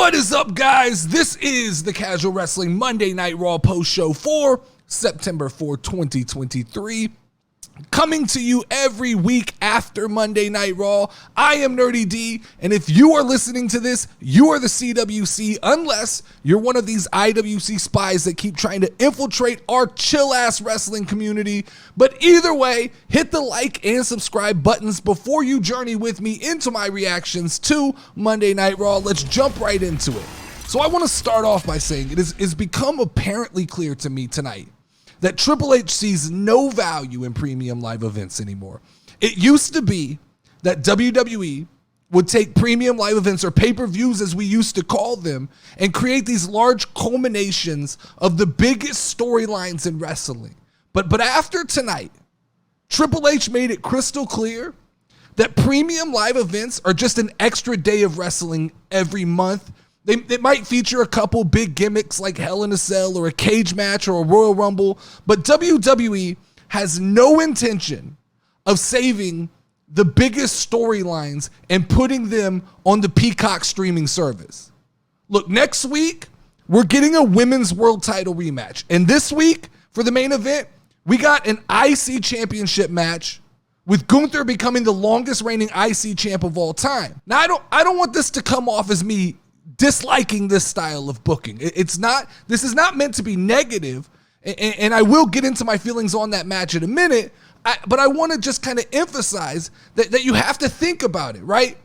What is up, guys? This is the Casual Wrestling Monday Night Raw post show for September 4, 2023. Coming to you every week after Monday Night Raw. I am NerdyD, and if you are listening to this, you are the CWC, unless you're one of these IWC spies that keep trying to infiltrate our chill-ass wrestling community. But either way, hit the like and subscribe buttons before you journey with me into my reactions to Monday Night Raw. Let's jump right into it. So I want to start off by saying it has become apparently clear to me tonight that Triple H sees no value in premium live events anymore. It used to be that WWE would take premium live events, or pay-per-views as we used to call them, and create these large culminations of the biggest storylines in wrestling. But after tonight, Triple H made it crystal clear that premium live events are just an extra day of wrestling every month. They might feature a couple big gimmicks like Hell in a Cell or a cage match or a Royal Rumble, but WWE has no intention of saving the biggest storylines and putting them on the Peacock streaming service. Look, next week, we're getting a Women's World Title rematch. And this week, for the main event, we got an IC Championship match with Gunther becoming the longest reigning IC champ of all time. Now, I don't want this to come off as me disliking this style of booking. This is not meant to be negative, and I will get into my feelings on that match in a minute, but I want to just kind of emphasize that you have to think about it, right?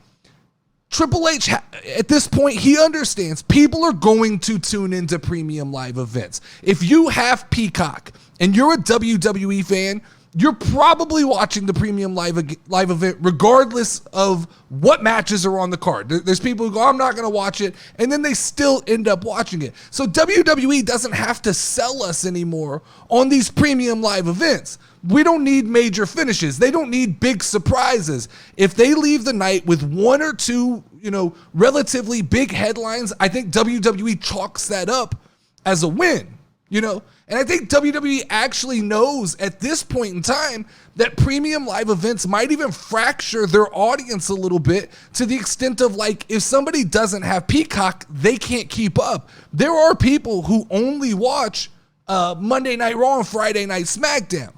Triple H, at this point, he understands people are going to tune into premium live events. If you have Peacock and you're a WWE fan, you're probably watching the premium live event regardless of what matches are on the card. There's people who go, I'm not going to watch it, and then they still end up watching it. So WWE doesn't have to sell us anymore on these premium live events. We don't need major finishes. They don't need big surprises. If they leave the night with one or two, relatively big headlines, I think WWE chalks that up as a win. And I think WWE actually knows at this point in time that premium live events might even fracture their audience a little bit, to the extent of, like, if somebody doesn't have Peacock, they can't keep up. There are people who only watch Monday Night Raw and Friday Night SmackDown.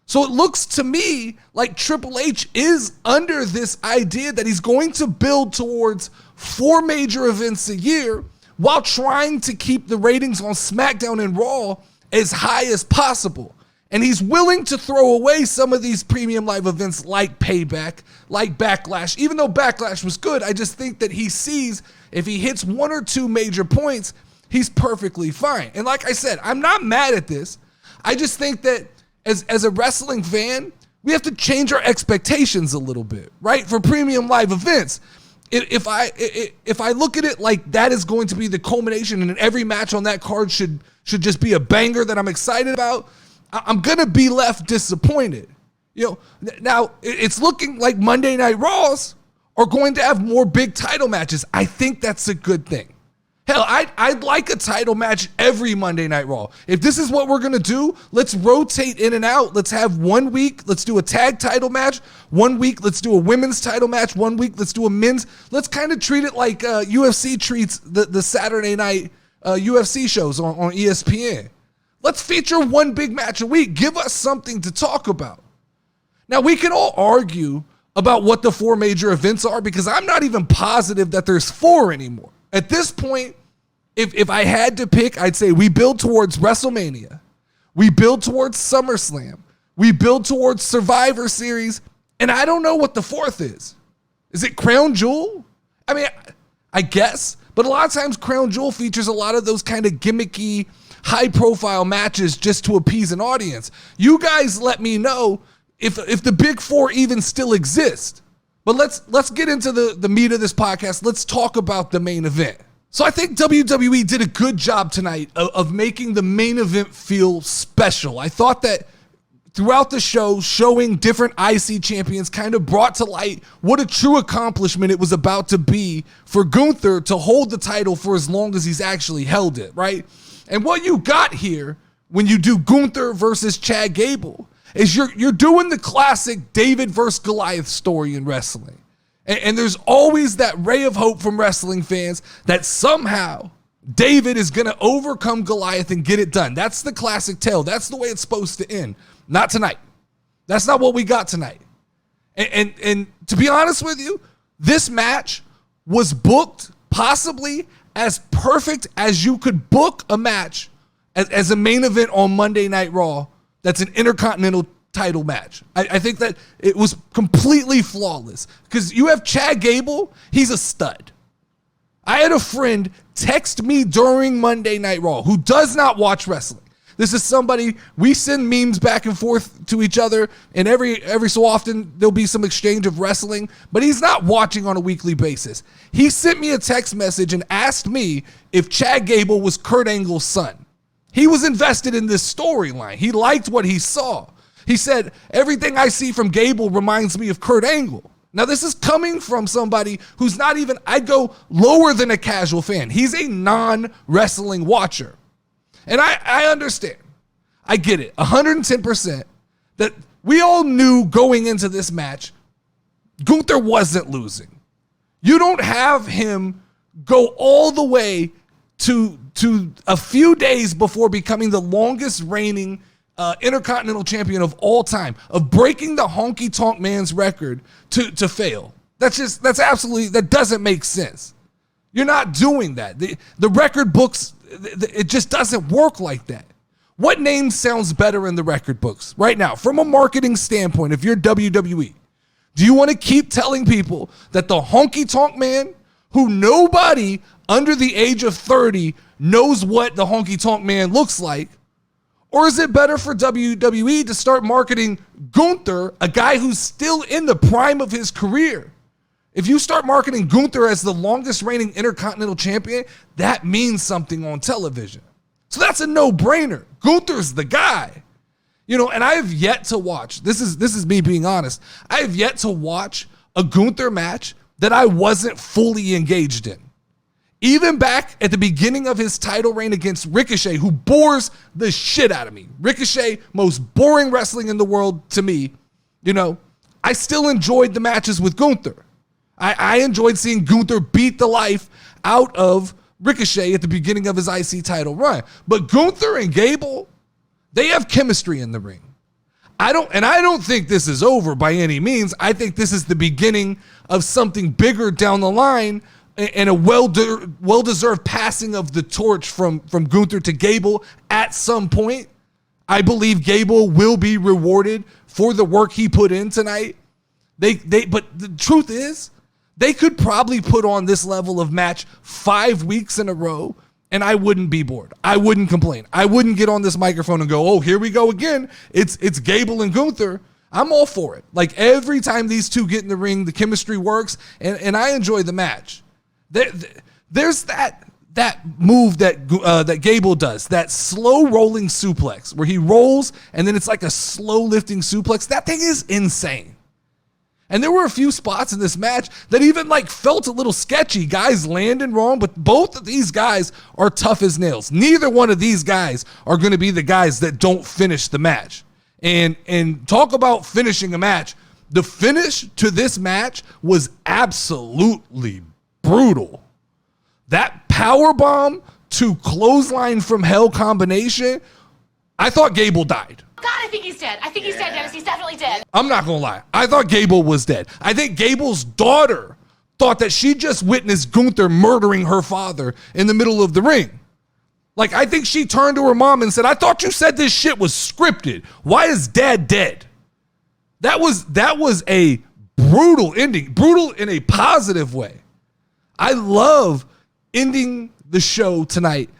So it looks to me like Triple H is under this idea that he's going to build towards 4 major events a year, while trying to keep the ratings on SmackDown and Raw as high as possible. And he's willing to throw away some of these premium live events like Payback, like Backlash. Even though Backlash was good, I just think that he sees if he hits 1 or 2 major points, he's perfectly fine. And like I said, I'm not mad at this. I just think that as a wrestling fan, we have to change our expectations a little bit, right? For premium live events. If I look at it like that is going to be the culmination, and every match on that card should just be a banger that I'm excited about, I'm going to be left disappointed. Now it's looking like Monday Night Raws are going to have more big title matches. I think that's a good thing. Hell, I'd like a title match every Monday Night Raw. If this is what we're going to do, let's rotate in and out. Let's have 1 week, let's do a tag title match. 1 week, let's do a women's title match. 1 week, let's do a men's. Let's kind of treat it like UFC treats the Saturday night UFC shows on ESPN. Let's feature 1 big match a week. Give us something to talk about. Now, we can all argue about what the 4 major events are, because I'm not even positive that there's 4 anymore. At this point, if I had to pick, I'd say we build towards WrestleMania, we build towards SummerSlam, we build towards Survivor Series, and I don't know what the 4th is. Is it Crown Jewel? I mean, I guess, but a lot of times Crown Jewel features a lot of those kind of gimmicky, high-profile matches just to appease an audience. You guys let me know if the big 4 even still exist. But let's get into the meat of this podcast. Let's talk about the main event. So I think WWE did a good job tonight of making the main event feel special. I thought that throughout the show, showing different IC champions kind of brought to light what a true accomplishment it was about to be for Gunther to hold the title for as long as he's actually held it, right? And what you got here when you do Gunther versus Chad Gable is you're doing the classic David versus Goliath story in wrestling. And there's always that ray of hope from wrestling fans that somehow David is going to overcome Goliath and get it done. That's the classic tale. That's the way it's supposed to end. Not tonight. That's not what we got tonight. And to be honest with you, this match was booked possibly as perfect as you could book a match as a main event on Monday Night Raw that's an Intercontinental title match. I think that it was completely flawless because you have Chad Gable. He's a stud. I had a friend text me during Monday Night Raw who does not watch wrestling. This is somebody, we send memes back and forth to each other, and every so often there'll be some exchange of wrestling, but he's not watching on a weekly basis. He sent me a text message and asked me if Chad Gable was Kurt Angle's son. He was invested in this storyline. He liked what he saw. He said, everything I see from Gable reminds me of Kurt Angle. Now, this is coming from somebody who's not even, I'd go lower than a casual fan. He's a non-wrestling watcher. And I understand. I get it. 110% that we all knew going into this match, Gunther wasn't losing. You don't have him go all the way to a few days before becoming the longest reigning Intercontinental Champion of all time, of breaking the Honky Tonk Man's record to fail. That doesn't make sense. You're not doing that. The record books, it just doesn't work like that. What name sounds better in the record books right now from a marketing standpoint? If you're WWE, do you want to keep telling people that the Honky Tonk Man, who nobody under the age of 30 knows what the Honky Tonk Man looks like? Or is it better for WWE to start marketing Gunther, a guy who's still in the prime of his career? If you start marketing Gunther as the longest reigning Intercontinental Champion, that means something on television. So that's a no-brainer. Gunther's the guy. And I have yet to watch, this is me being honest, I have yet to watch a Gunther match that I wasn't fully engaged in. Even back at the beginning of his title reign against Ricochet, who bores the shit out of me. Ricochet, most boring wrestling in the world to me. I still enjoyed the matches with Gunther. I enjoyed seeing Gunther beat the life out of Ricochet at the beginning of his IC title run. But Gunther and Gable, they have chemistry in the ring. I don't think this is over by any means. I think this is the beginning of something bigger down the line, and a well-deserved passing of the torch from Gunther to Gable at some point. I believe Gable will be rewarded for the work he put in tonight. But the truth is, they could probably put on this level of match 5 weeks in a row, and I wouldn't be bored. I wouldn't complain. I wouldn't get on this microphone and go, oh, here we go again. It's Gable and Gunther. I'm all for it. Like, every time these two get in the ring, the chemistry works, and I enjoy the match. There's that move that Gable does, that slow rolling suplex where he rolls and then it's like a slow lifting suplex. That thing is insane. And there were a few spots in this match that even felt a little sketchy. Guys landing wrong, but both of these guys are tough as nails. Neither one of these guys are going to be the guys that don't finish the match. And talk about finishing a match. The finish to this match was absolutely brutal. That powerbomb to clothesline from hell combination, I thought Gable died. God, I think he's dead. He's dead, Dennis. He's definitely dead. I'm not gonna lie. I thought Gable was dead. I think Gable's daughter thought that she just witnessed Gunther murdering her father in the middle of the ring. I think she turned to her mom and said, I thought you said this shit was scripted. Why is dad dead? That was a brutal ending. Brutal in a positive way. I love ending the show tonight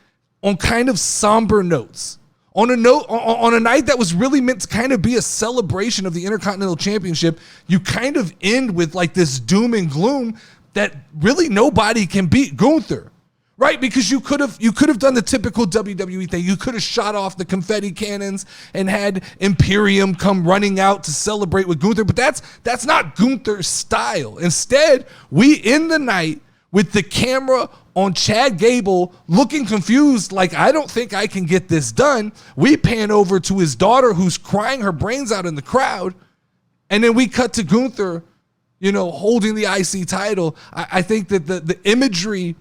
on kind of somber notes. On a night that was really meant to kind of be a celebration of the Intercontinental Championship, you kind of end with this doom and gloom that really nobody can beat Gunther, right? Because you could have done the typical WWE thing. You could have shot off the confetti cannons and had Imperium come running out to celebrate with Gunther, but that's not Gunther's style. Instead, we end the night with the camera on Chad Gable looking confused, I don't think I can get this done. We pan over to his daughter who's crying her brains out in the crowd, and then we cut to Gunther holding the IC title. I think that the imagery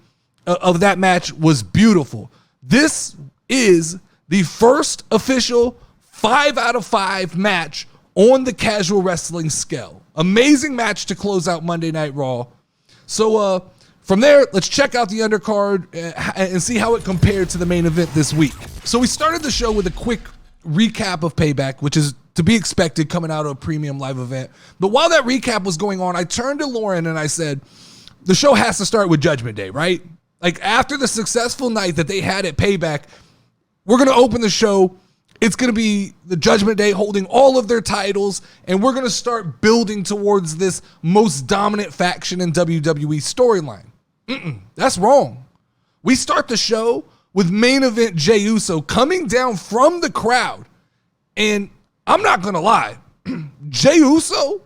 of that match was beautiful. This is the first official 5 out of 5 match on the casual wrestling scale. Amazing match to close out Monday Night Raw. So from there, let's check out the undercard and see how it compared to the main event this week. So we started the show with a quick recap of Payback, which is to be expected coming out of a premium live event. But while that recap was going on, I turned to Lauren and I said, the show has to start with Judgment Day, right? Like after the successful night that they had at Payback, we're going to open the show. It's going to be the Judgment Day holding all of their titles, and we're going to start building towards this most dominant faction in WWE storyline. That's wrong. We start the show with main event Jey Uso coming down from the crowd, and I'm not going to lie, Jey Uso,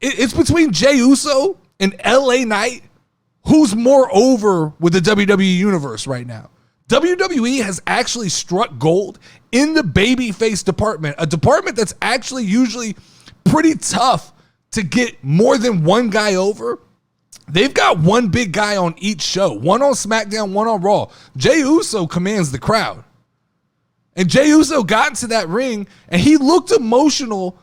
it's between Jey Uso and LA Knight, who's more over with the WWE universe right now. WWE has actually struck gold in the babyface department, a department that's actually usually pretty tough to get more than one guy over. They've got one big guy on each show, one on SmackDown, one on Raw. Jey Uso commands the crowd. And Jey Uso got into that ring and he looked emotional,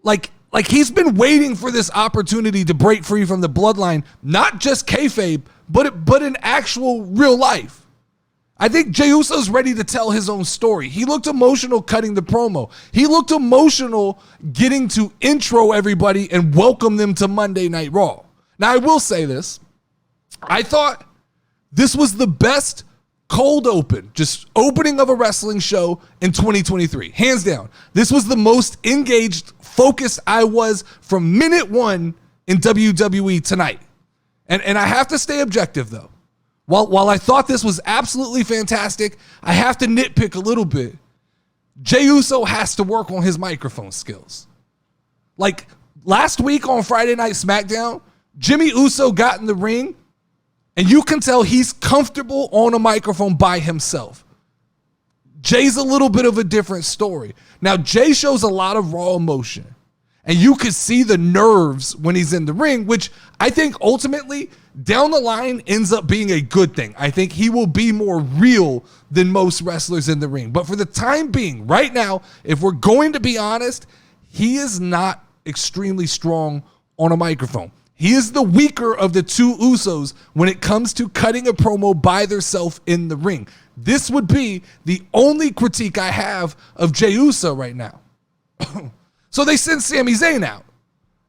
like he's been waiting for this opportunity to break free from the bloodline, not just kayfabe, but in actual real life. I think Jey Uso's ready to tell his own story. He looked emotional cutting the promo. He looked emotional getting to intro everybody and welcome them to Monday Night Raw. Now, I will say this. I thought this was the best cold open, just opening of a wrestling show in 2023. Hands down. This was the most engaged, focused I was from minute one in WWE tonight. And I have to stay objective, though. While I thought this was absolutely fantastic, I have to nitpick a little bit. Jey Uso has to work on his microphone skills. Like last week on Friday Night SmackDown, Jimmy Uso got in the ring, and you can tell he's comfortable on a microphone by himself. Jay's a little bit of a different story. Now, Jey shows a lot of raw emotion, and you could see the nerves when he's in the ring, which I think ultimately down the line ends up being a good thing. I think he will be more real than most wrestlers in the ring. But for the time being, right now, if we're going to be honest, he is not extremely strong on a microphone. He is the weaker of the two Usos when it comes to cutting a promo by themselves in the ring. This would be the only critique I have of Jey Uso right now. So they send Sami Zayn out.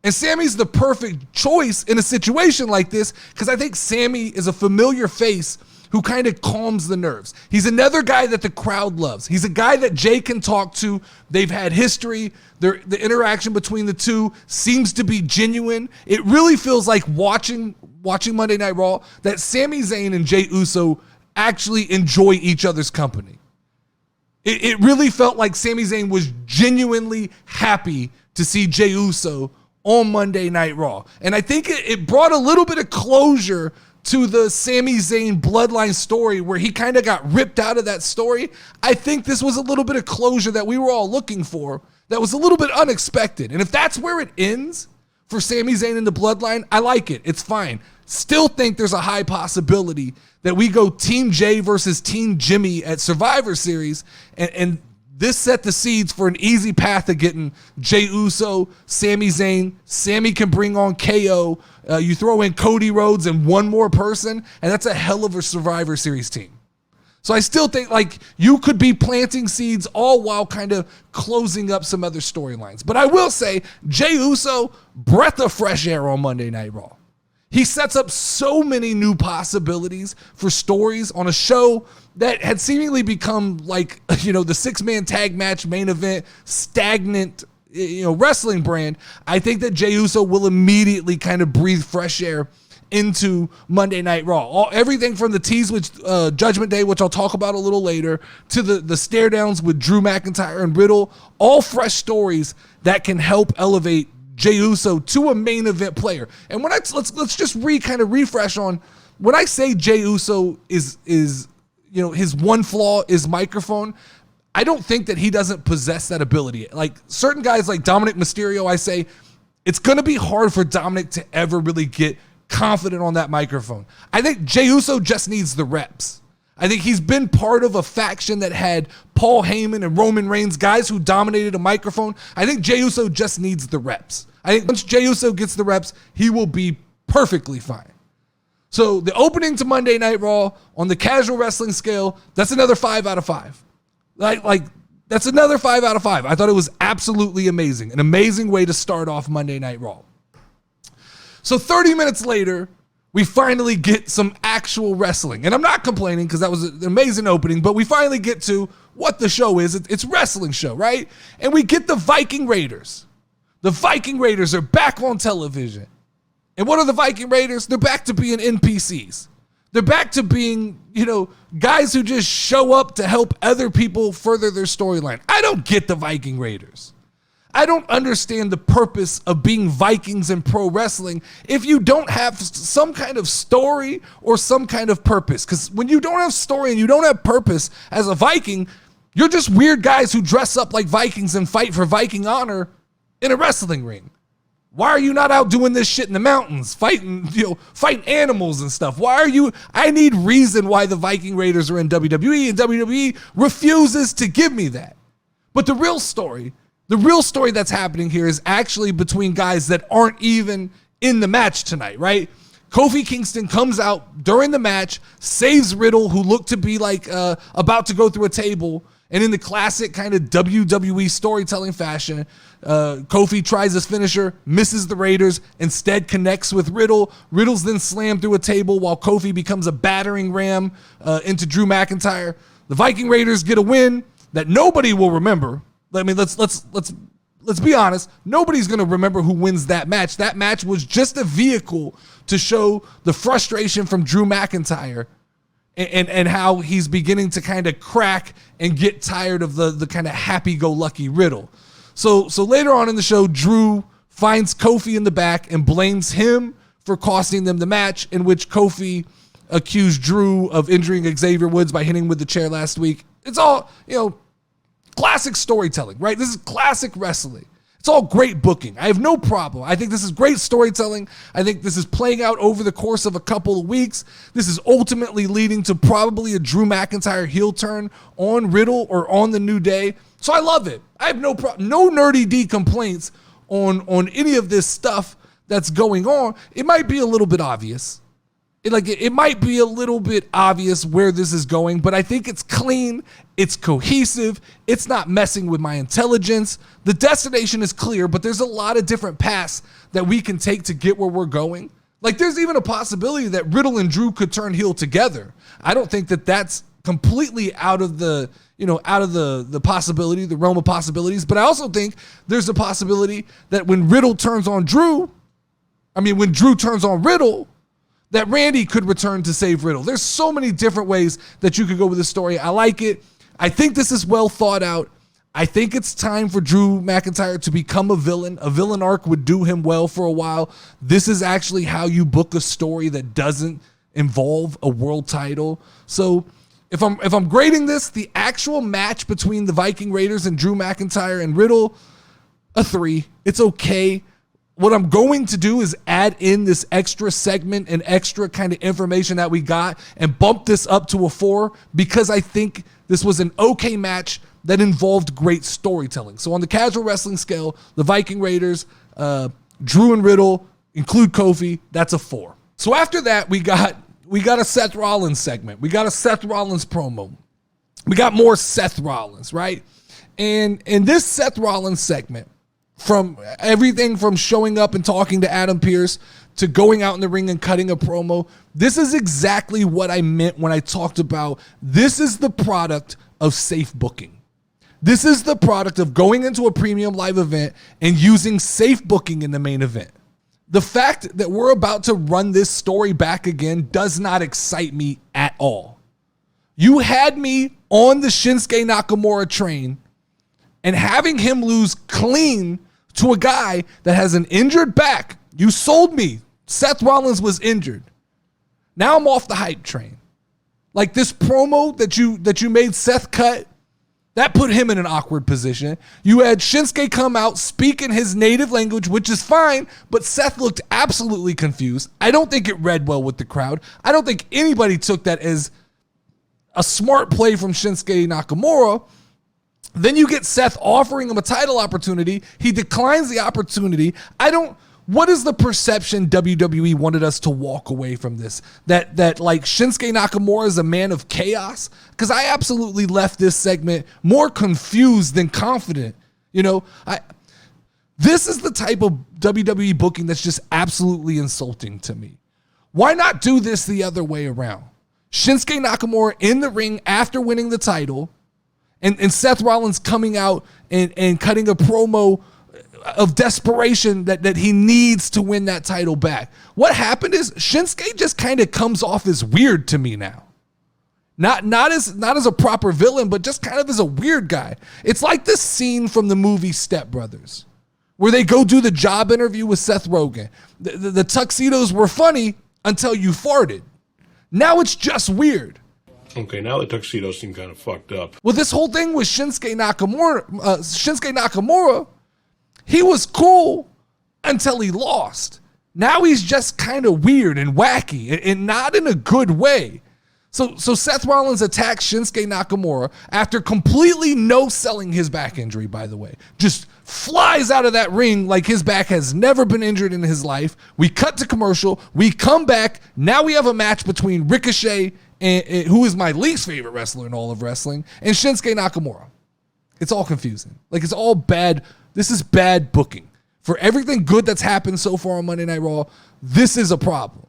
And Sami's the perfect choice in a situation like this because I think Sami is a familiar face who kind of calms the nerves. He's another guy that the crowd loves. He's a guy that Jey can talk to. They've had history. The interaction between the two seems to be genuine. It really feels like watching Monday Night Raw that Sami Zayn and Jey Uso actually enjoy each other's company. It really felt like Sami Zayn was genuinely happy to see Jey Uso on Monday Night Raw. And I think it brought a little bit of closure to the Sami Zayn bloodline story where he kind of got ripped out of that story. I think this was a little bit of closure that we were all looking for that was a little bit unexpected. And if that's where it ends for Sami Zayn and the bloodline, I like it. It's fine. Still think there's a high possibility that we go Team Jey versus Team Jimmy at Survivor Series, and this set the seeds for an easy path of getting Jey Uso, Sami Zayn. Sami can bring on KO. You throw in Cody Rhodes and one more person, and that's a hell of a Survivor Series team. So I still think like you could be planting seeds all while kind of closing up some other storylines. But I will say, Jey Uso, breath of fresh air on Monday Night Raw. He sets up so many new possibilities for stories on a show that had seemingly become like, the 6-man tag match main event, stagnant, wrestling brand. I think that Jey Uso will immediately kind of breathe fresh air into Monday Night Raw. Everything from the tease with Judgment Day, which I'll talk about a little later, to the stare downs with Drew McIntyre and Riddle, all fresh stories that can help elevate Jey Uso to a main event player. And when let's just refresh on when I say Jey Uso is his one flaw is microphone. I don't think that he doesn't possess that ability. Like certain guys like Dominic Mysterio, I say it's going to be hard for Dominic to ever really get confident on that microphone. I think Jey Uso just needs the reps. I think he's been part of a faction that had Paul Heyman and Roman Reigns, guys who dominated a microphone. I think Jey Uso just needs the reps. I think once Jey Uso gets the reps, he will be perfectly fine. So the opening to Monday Night Raw on the casual wrestling scale, that's another 5 out of 5. Like that's another 5 out of 5. I thought it was absolutely amazing. An amazing way to start off Monday Night Raw. So 30 minutes later, we finally get some actual wrestling. And I'm not complaining because that was an amazing opening, but we finally get to what the show is. It's a wrestling show, right? And we get the Viking Raiders. The Viking Raiders are back on television. And what are the Viking Raiders? They're back to being NPCs. They're back to being, guys who just show up to help other people further their storyline. I don't get the Viking Raiders. I don't understand the purpose of being Vikings in pro wrestling if you don't have some kind of story or some kind of purpose. Because when you don't have story and you don't have purpose as a Viking, you're just weird guys who dress up like Vikings and fight for Viking honor in a wrestling ring. Why are you not out doing this shit in the mountains, fighting animals and stuff? I need reason why the Viking Raiders are in WWE, and WWE refuses to give me that. But the real story that's happening here is actually between guys that aren't even in the match tonight, right? Kofi Kingston comes out during the match, saves Riddle, who looked to be like about to go through a table. And in the classic kind of WWE storytelling fashion, Kofi tries his finisher, misses the Raiders, instead connects with Riddle. Riddle's then slammed through a table while Kofi becomes a battering ram into Drew McIntyre. The Viking Raiders get a win that nobody will remember. I mean, let's be honest. Nobody's going to remember who wins that match. That match was just a vehicle to show the frustration from Drew McIntyre and how he's beginning to kind of crack and get tired of the kind of happy-go-lucky Riddle. So later on in the show, Drew finds Kofi in the back and blames him for costing them the match, in which Kofi accused Drew of injuring Xavier Woods by hitting him with the chair last week. It's all, classic storytelling, right? This is classic wrestling. It's all great booking. I have no problem. I think this is great storytelling. I think this is playing out over the course of a couple of weeks. This is ultimately leading to probably a Drew McIntyre heel turn on Riddle or on the New Day. So I love it. I have no problem. No Nerdy D complaints on any of this stuff that's going on. It might be a little bit obvious. It might be a little bit obvious where this is going, but I think it's clean, it's cohesive, it's not messing with my intelligence. The destination is clear, but there's a lot of different paths that we can take to get where we're going. Like, there's even a possibility that Riddle and Drew could turn heel together. I don't think that that's completely out of the possibility, the realm of possibilities, but I also think there's a possibility that when Drew turns on Riddle, that Randy could return to save Riddle. There's so many different ways that you could go with this story. I like it. I think this is well thought out. I think it's time for Drew McIntyre to become a villain. A villain arc would do him well for a while. This is actually how you book a story that doesn't involve a world title. So if I'm grading this, the actual match between the Viking Raiders and Drew McIntyre and Riddle, a 3. It's okay. What I'm going to do is add in this extra segment and extra kind of information that we got and bump this up to a 4 because I think this was an okay match that involved great storytelling. So on the casual wrestling scale, the Viking Raiders, Drew and Riddle, include Kofi, that's a 4. So after that, we got a Seth Rollins segment. We got a Seth Rollins promo. We got more Seth Rollins, right? And in this Seth Rollins segment, from everything from showing up and talking to Adam Pearce to going out in the ring and cutting a promo, this is exactly what I meant when I talked about this is the product of safe booking. This is the product of going into a premium live event and using safe booking in the main event. The fact that we're about to run this story back again does not excite me at all. You had me on the Shinsuke Nakamura train, and having him lose clean to a guy that has an injured back. You sold me. Seth Rollins was injured. Now I'm off the hype train. Like, this promo that you made Seth cut That put him in an awkward position. You had Shinsuke come out, speak in his native language, which is fine, but Seth looked absolutely confused. I don't think it read well with the crowd. I don't think anybody took that as a smart play from Shinsuke Nakamura. Then you get Seth offering him a title opportunity. He declines the opportunity. What is the perception WWE wanted us to walk away from this? That like Shinsuke Nakamura is a man of chaos? Because I absolutely left this segment more confused than confident. This is the type of WWE booking that's just absolutely insulting to me. Why not do this the other way around? Shinsuke Nakamura in the ring after winning the title, and Seth Rollins coming out and cutting a promo of desperation that he needs to win that title back. What happened is Shinsuke just kind of comes off as weird to me now. Not as a proper villain, but just kind of as a weird guy. It's like this scene from the movie Step Brothers, where they go do the job interview with Seth Rogen. The tuxedos were funny until you farted. Now it's just weird. Okay, now the tuxedos seem kind of fucked up. Well, this whole thing with Shinsuke Nakamura, he was cool until he lost. Now he's just kind of weird and wacky and not in a good way. So Seth Rollins attacks Shinsuke Nakamura after completely no-selling his back injury, by the way. Just flies out of that ring like his back has never been injured in his life. We cut to commercial. We come back. Now we have a match between Ricochet, and who is my least favorite wrestler in all of wrestling, and Shinsuke Nakamura. It's all confusing. Like, it's all bad. This is bad booking. For everything good that's happened so far on Monday Night Raw, this is a problem.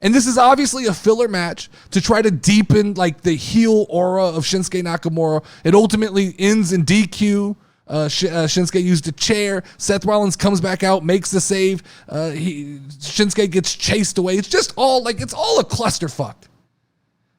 And this is obviously a filler match to try to deepen like the heel aura of Shinsuke Nakamura. It ultimately ends in DQ. Shinsuke used a chair. Seth Rollins comes back out, makes the save. Shinsuke gets chased away. It's just all it's all a clusterfuck.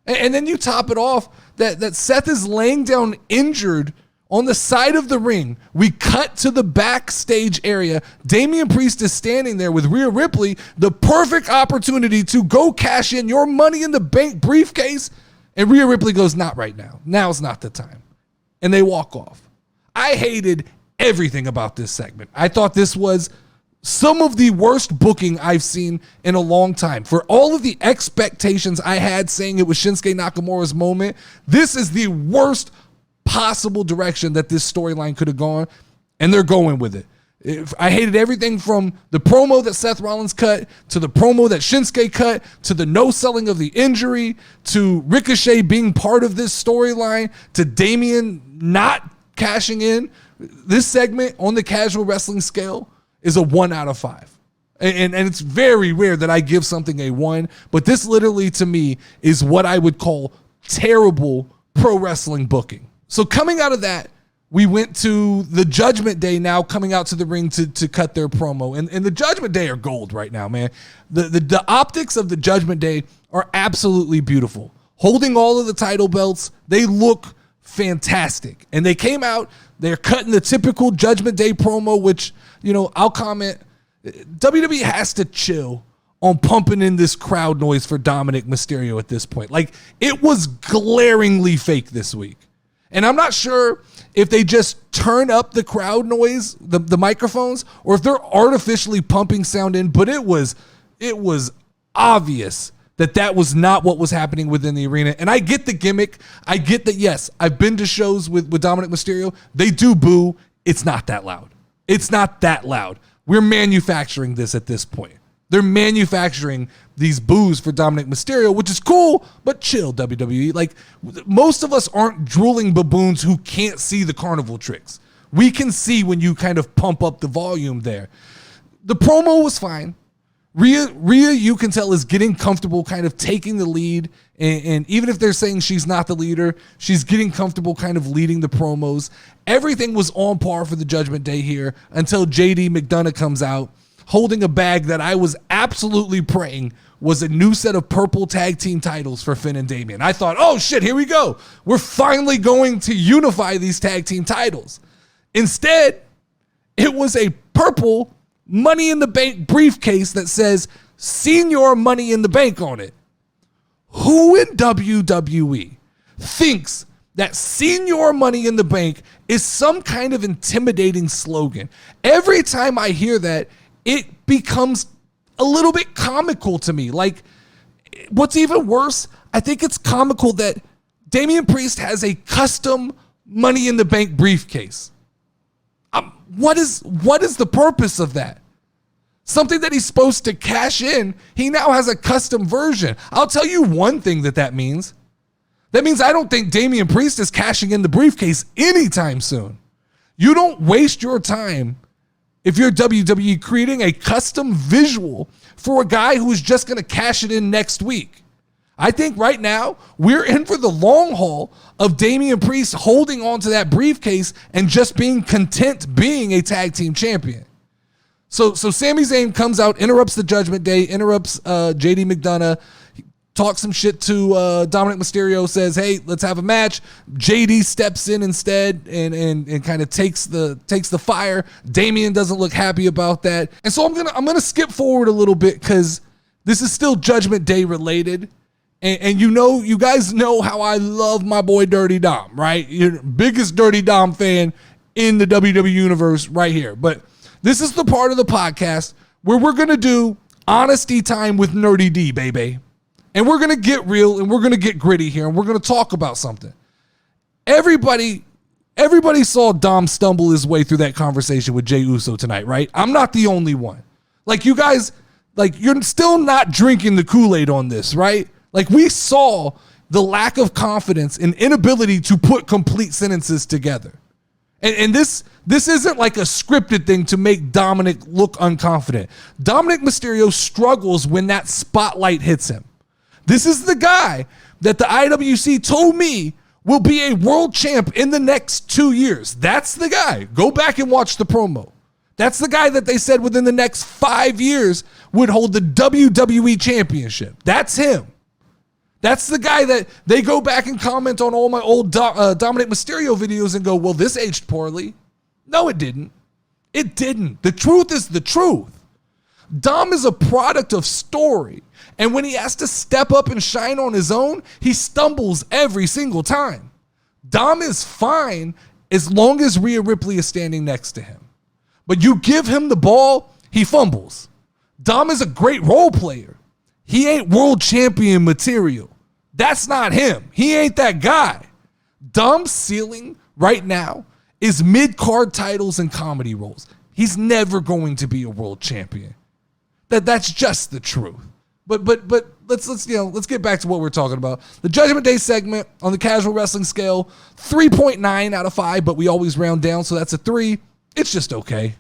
And then you top it off that Seth is laying down injured on the side of the ring. We cut to the backstage area. Damian Priest is standing there with Rhea Ripley, the perfect opportunity to go cash in your Money in the Bank briefcase. And Rhea Ripley goes, not right now. Now's not the time. And they walk off. I hated everything about this segment. I thought this was some of the worst booking I've seen in a long time. For all of the expectations I had saying it was Shinsuke Nakamura's moment, this is the worst possible direction that this storyline could have gone, and they're going with it. I hated everything from the promo that Seth Rollins cut, to the promo that Shinsuke cut, to the no-selling of the injury, to Ricochet being part of this storyline, to Damian not cashing in. This segment on the casual wrestling scale is a 1 out of 5. And it's very rare that I give something a 1, but this literally to me is what I would call terrible pro wrestling booking. So coming out of that, we went to the Judgment Day now coming out to the ring to cut their promo. And the Judgment Day are gold right now, man. The optics of the Judgment Day are absolutely beautiful. Holding all of the title belts, they look fantastic. And they came out, they're cutting the typical Judgment Day promo, which, I'll comment, WWE has to chill on pumping in this crowd noise for Dominic Mysterio at this point. Like, it was glaringly fake this week. And I'm not sure if they just turn up the crowd noise, the microphones, or if they're artificially pumping sound in, but it was obvious that was not what was happening within the arena. And I get the gimmick. I get that, yes, I've been to shows with Dominic Mysterio. They do boo. It's not that loud. It's not that loud. We're manufacturing this at this point. They're manufacturing these boos for Dominic Mysterio, which is cool, but chill, WWE. Like, most of us aren't drooling baboons who can't see the carnival tricks. We can see when you kind of pump up the volume there. The promo was fine. Rhea, you can tell, is getting comfortable kind of taking the lead. And even if they're saying she's not the leader, she's getting comfortable kind of leading the promos. Everything was on par for the Judgment Day here until JD McDonough comes out holding a bag that I was absolutely praying was a new set of purple tag team titles for Finn and Damian. I thought, oh shit, here we go. We're finally going to unify these tag team titles. Instead, it was a purple Money in the Bank briefcase that says Senior Money in the Bank on it. Who in WWE thinks that senior Money in the Bank is some kind of intimidating slogan. Every time I hear that, it becomes a little bit comical to me. Like, what's even worse, I think it's comical that Damian Priest has a custom Money in the Bank briefcase. What is the purpose of that? Something that he's supposed to cash in, he now has a custom version. I'll tell you one thing that means. That means I don't think Damian Priest is cashing in the briefcase anytime soon. You don't waste your time if you're WWE creating a custom visual for a guy who is just going to cash it in next week. I think right now we're in for the long haul of Damian Priest holding on to that briefcase and just being content being a tag team champion. So Sami Zayn comes out, interrupts the Judgment Day, interrupts JD McDonough, talks some shit to Dominic Mysterio, says, hey, let's have a match. JD steps in instead and kind of takes the fire. Damian doesn't look happy about that. And so I'm gonna skip forward a little bit because this is still Judgment Day related. And you guys know how I love my boy Dirty Dom, right? You're the biggest Dirty Dom fan in the WWE universe right here. But this is the part of the podcast where we're going to do honesty time with Nerdy D, baby. And we're going to get real and we're going to get gritty here and we're going to talk about something. Everybody saw Dom stumble his way through that conversation with Jey Uso tonight, right? I'm not the only one. Like, you guys, like, you're still not drinking the Kool-Aid on this, right? Like, we saw the lack of confidence and inability to put complete sentences together. And this isn't like a scripted thing to make Dominic look unconfident. Dominic Mysterio struggles when that spotlight hits him. This is the guy that the IWC told me will be a world champ in the next 2 years. That's the guy. Go back and watch the promo. That's the guy that they said within the next 5 years would hold the WWE championship. That's him. That's the guy that they go back and comment on all my old Dominic Mysterio videos and go, well, this aged poorly. No, it didn't. It didn't. The truth is the truth. Dom is a product of story. And when he has to step up and shine on his own, he stumbles every single time. Dom is fine as long as Rhea Ripley is standing next to him. But you give him the ball, he fumbles. Dom is a great role player. He ain't world champion material. That's not him. He ain't that guy. Dom's ceiling right now is mid-card titles and comedy roles. He's never going to be a world champion. That's just the truth. But let's get back to what we're talking about. The Judgment Day segment on the casual wrestling scale, 3.9 out of 5, but we always round down, so that's a 3. It's just okay.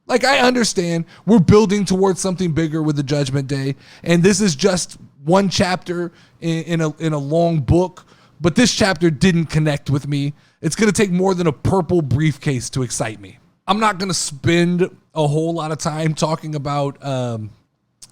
Like, I understand we're building towards something bigger with the Judgment Day, and this is just one chapter in a long book, but this chapter didn't connect with me. It's going to take more than a purple briefcase to excite me. I'm not going to spend a whole lot of time talking about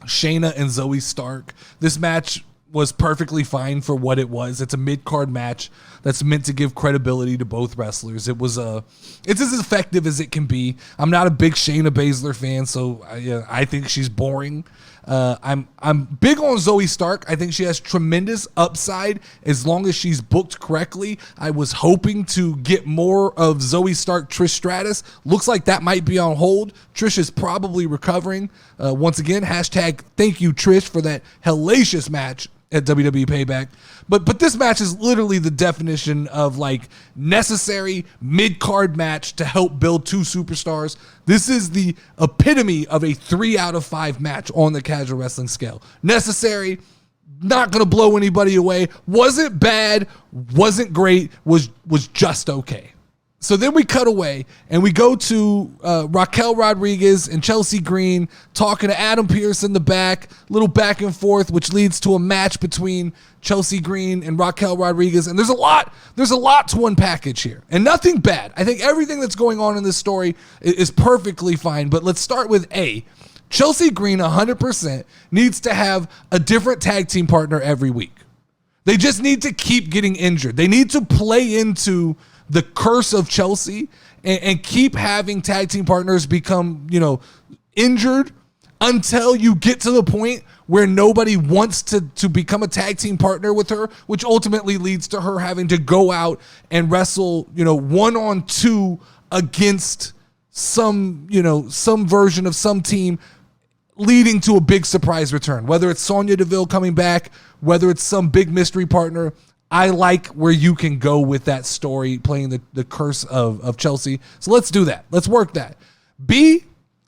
Shaina and Zoe Stark. This match was perfectly fine for what it was. It's a mid-card match that's meant to give credibility to both wrestlers. It's as effective as it can be. I'm not a big Shayna Baszler fan, so I think she's boring. I'm big on Zoe Stark. I think she has tremendous upside as long as she's booked correctly. I was hoping to get more of Zoe Stark, Trish Stratus. Looks like that might be on hold. Trish is probably recovering. Once again, hashtag thank you, Trish, for that hellacious match at WWE Payback. But this match is literally the definition of like necessary mid-card match to help build two superstars. This is the epitome of a 3 out of 5 match on the casual wrestling scale. Necessary, not going to blow anybody away. Wasn't bad, wasn't great, was just okay. So then we cut away and we go to Raquel Rodriguez and Chelsea Green talking to Adam Pearce in the back, little back and forth, which leads to a match between Chelsea Green and Raquel Rodriguez. And there's a lot to unpackage here, and nothing bad. I think everything that's going on in this story is perfectly fine. But let's start with Chelsea Green 100% needs to have a different tag team partner every week. They just need to keep getting injured. They need to play into the curse of Chelsea and keep having tag team partners become, injured until you get to the point where nobody wants to become a tag team partner with her, which ultimately leads to her having to go out and wrestle, 1-on-2 against some version of some team, leading to a big surprise return. Whether it's Sonya Deville coming back, whether it's some big mystery partner, I like where you can go with that story, playing the curse of Chelsea. So let's do that. Let's work that. B,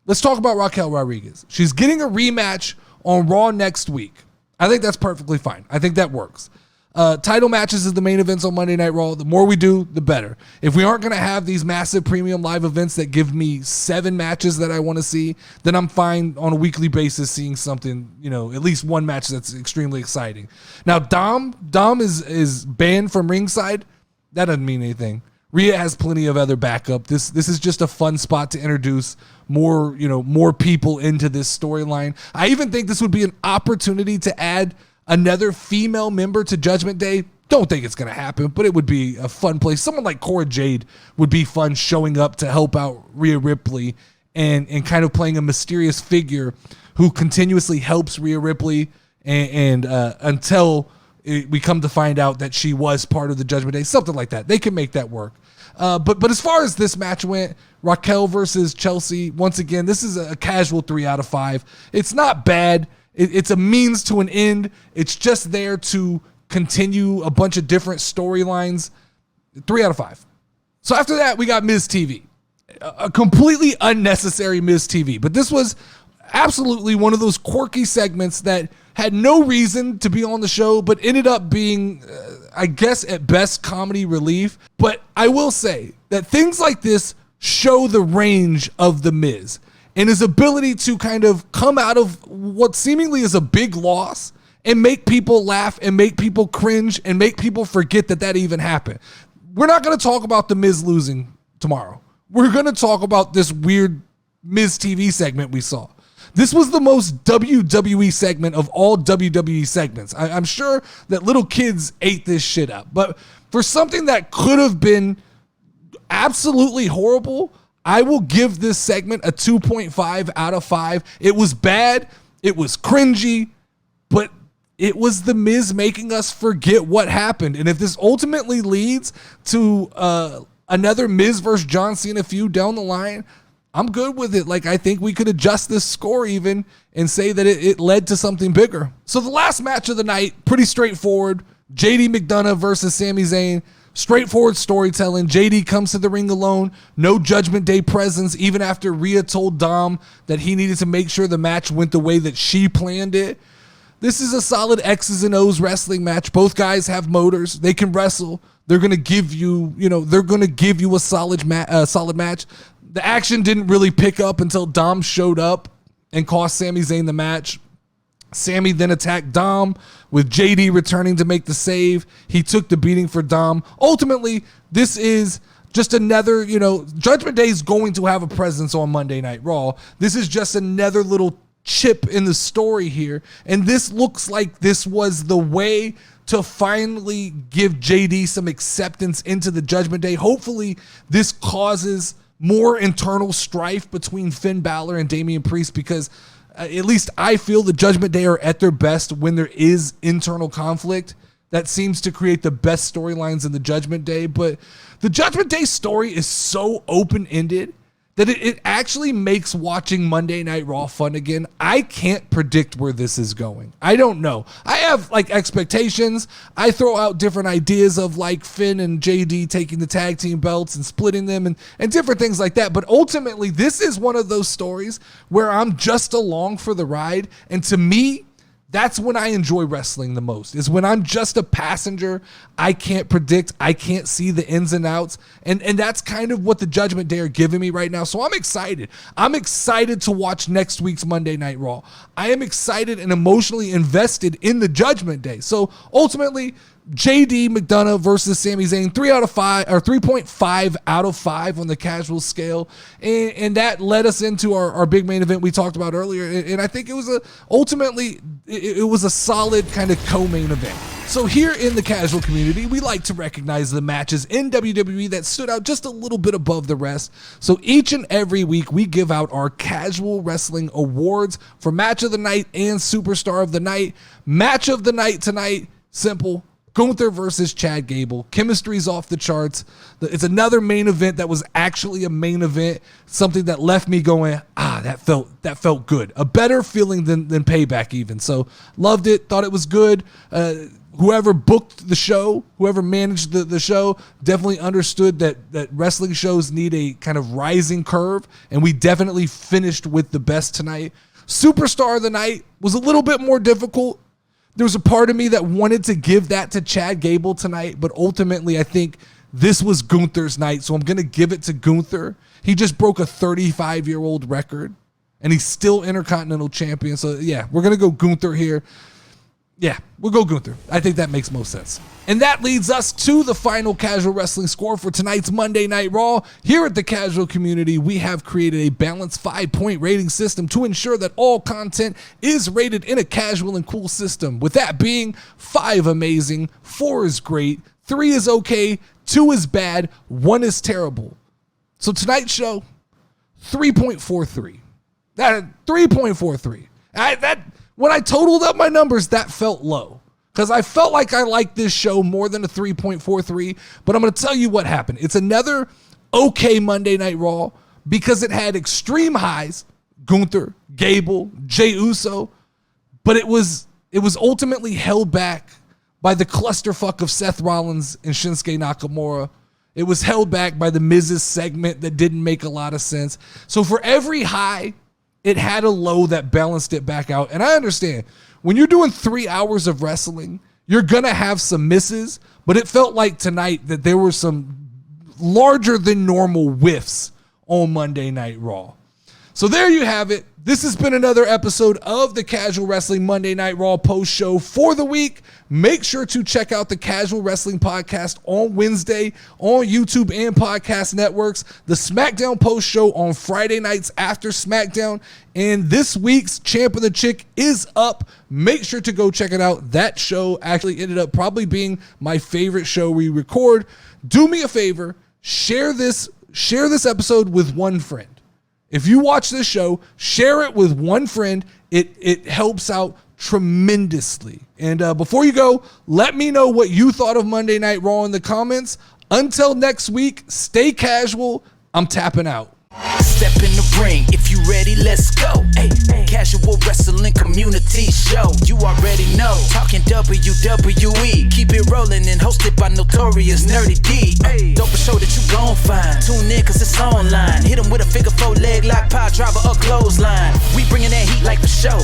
let's talk about Raquel Rodriguez. She's getting a rematch on Raw next week. I think that's perfectly fine. I think that works. Title matches is the main events on Monday Night Raw. The more we do, the better. If we aren't going to have these massive premium live events that give me 7 matches that I want to see, then I'm fine on a weekly basis seeing something, at least one match that's extremely exciting. Now, Dom is banned from ringside. That doesn't mean anything. Rhea has plenty of other backup. This is just a fun spot to introduce more people into this storyline. I even think this would be an opportunity to add another female member to Judgment Day. Don't think it's going to happen, but it would be a fun place. Someone like Cora Jade would be fun showing up to help out Rhea Ripley and kind of playing a mysterious figure who continuously helps Rhea Ripley and until we come to find out that she was part of the Judgment Day, something like that. They can make that work. But as far as this match went, Raquel versus Chelsea, once again, this is a casual 3 out of 5. It's not bad. It's a means to an end. It's just there to continue a bunch of different storylines. 3 out of 5. So after that, we got Miz TV. A completely unnecessary Miz TV. But this was absolutely one of those quirky segments that had no reason to be on the show, but ended up being, I guess, at best, comedy relief. But I will say that things like this show the range of The Miz and his ability to kind of come out of what seemingly is a big loss and make people laugh and make people cringe and make people forget that even happened. We're not going to talk about The Miz losing tomorrow. We're going to talk about this weird Miz TV segment we saw. This was the most WWE segment of all WWE segments. I'm sure that little kids ate this shit up. But for something that could have been absolutely horrible, I will give this segment a 2.5 out of 5. It was bad. It was cringy. But it was The Miz making us forget what happened. And if this ultimately leads to another Miz versus John Cena feud down the line, I'm good with it. Like, I think we could adjust this score even and say that it led to something bigger. So the last match of the night, pretty straightforward. JD McDonough versus Sami Zayn. Straightforward storytelling. JD comes to the ring alone. No Judgment Day presence, even after Rhea told Dom that he needed to make sure the match went the way that she planned it. This is a solid X's and O's wrestling match. Both guys have motors. They can wrestle. They're going to give you, a solid match. The action didn't really pick up until Dom showed up and cost Sami Zayn the match. Sami then attacked Dom with JD returning to make the save. He took the beating for Dom. Ultimately, this is just another, Judgment Day is going to have a presence on Monday Night Raw. This is just another little chip in the story here. And this looks like this was the way to finally give JD some acceptance into the Judgment Day. Hopefully, this causes more internal strife between Finn Balor and Damian Priest, because at least I feel the Judgment Day are at their best when there is internal conflict. That seems to create the best storylines in the Judgment Day. But the Judgment Day story is so open-ended that it actually makes watching Monday Night Raw fun again. I can't predict where this is going. I don't know. I have expectations. I throw out different ideas of Finn and JD taking the tag team belts and splitting them and different things like that. But ultimately, this is one of those stories where I'm just along for the ride. And to me, that's when I enjoy wrestling the most, is when I'm just a passenger. I can't predict. I can't see the ins and outs. And that's kind of what the Judgment Day are giving me right now. So I'm excited. I'm excited to watch next week's Monday Night Raw. I am excited and emotionally invested in the Judgment Day. So ultimately, JD McDonough versus Sami Zayn, 3 out of 5 or 3.5 out of 5 on the casual scale. And that led us into our big main event we talked about earlier. And I think it was ultimately it was a solid kind of co-main event. So here in the casual community, we like to recognize the matches in WWE that stood out just a little bit above the rest. So each and every week, we give out our casual wrestling awards for Match of the Night and Superstar of the Night. Match of the Night tonight, simple. Gunther versus Chad Gable. Chemistry's off the charts. It's another main event that was actually a main event. Something that left me going, that felt good. A better feeling than Payback even. So loved it. Thought it was good. Whoever booked the show, whoever managed the show, definitely understood that wrestling shows need a kind of rising curve, and we definitely finished with the best tonight. Superstar of the Night was a little bit more difficult. There was a part of me that wanted to give that to Chad Gable tonight, but ultimately I think this was Gunther's night, so I'm going to give it to Gunther. He just broke a 35-year-old record, and he's still Intercontinental Champion. So, yeah, we're going to go Gunther here. Yeah, we'll go Gunther. I think that makes most sense. And that leads us to the final casual wrestling score for tonight's Monday Night Raw. Here at the casual community, we have created a balanced 5-point rating system to ensure that all content is rated in a casual and cool system. With that being 5 amazing, 4 is great, 3 is okay, 2 is bad, 1 is terrible. So tonight's show, 3.43. 3.43. When I totaled up my numbers, that felt low because I felt like I liked this show more than a 3.43, but I'm going to tell you what happened. It's another okay Monday Night Raw because it had extreme highs, Gunther, Gable, Jey Uso, but it was ultimately held back by the clusterfuck of Seth Rollins and Shinsuke Nakamura. It was held back by the Miz's segment that didn't make a lot of sense. So for every high, it had a low that balanced it back out. And I understand when you're doing 3 hours of wrestling, you're going to have some misses, but it felt like tonight that there were some larger than normal whiffs on Monday Night Raw. So there you have it. This has been another episode of the Casual Wrestling Monday Night Raw post show for the week. Make sure to check out the Casual Wrestling Podcast on Wednesday on YouTube and podcast networks. The SmackDown post show on Friday nights after SmackDown. And this week's Champ of the Chick is up. Make sure to go check it out. That show actually ended up probably being my favorite show we record. Do me a favor, share this episode with one friend. If you watch this show, share it with one friend. It helps out tremendously. And before you go, let me know what you thought of Monday Night Raw in the comments. Until next week, stay casual. I'm tapping out. Step in the ring, if you ready, let's go. Hey, casual wrestling community show. You already know, talking WWE. Keep it rolling and hosted by Notorious NerdyD. Dope show that you gon' find. Tune in cause it's online. Hit 'em with a figure 4 leg lock, power driver or clothesline. We bringing that heat like the show.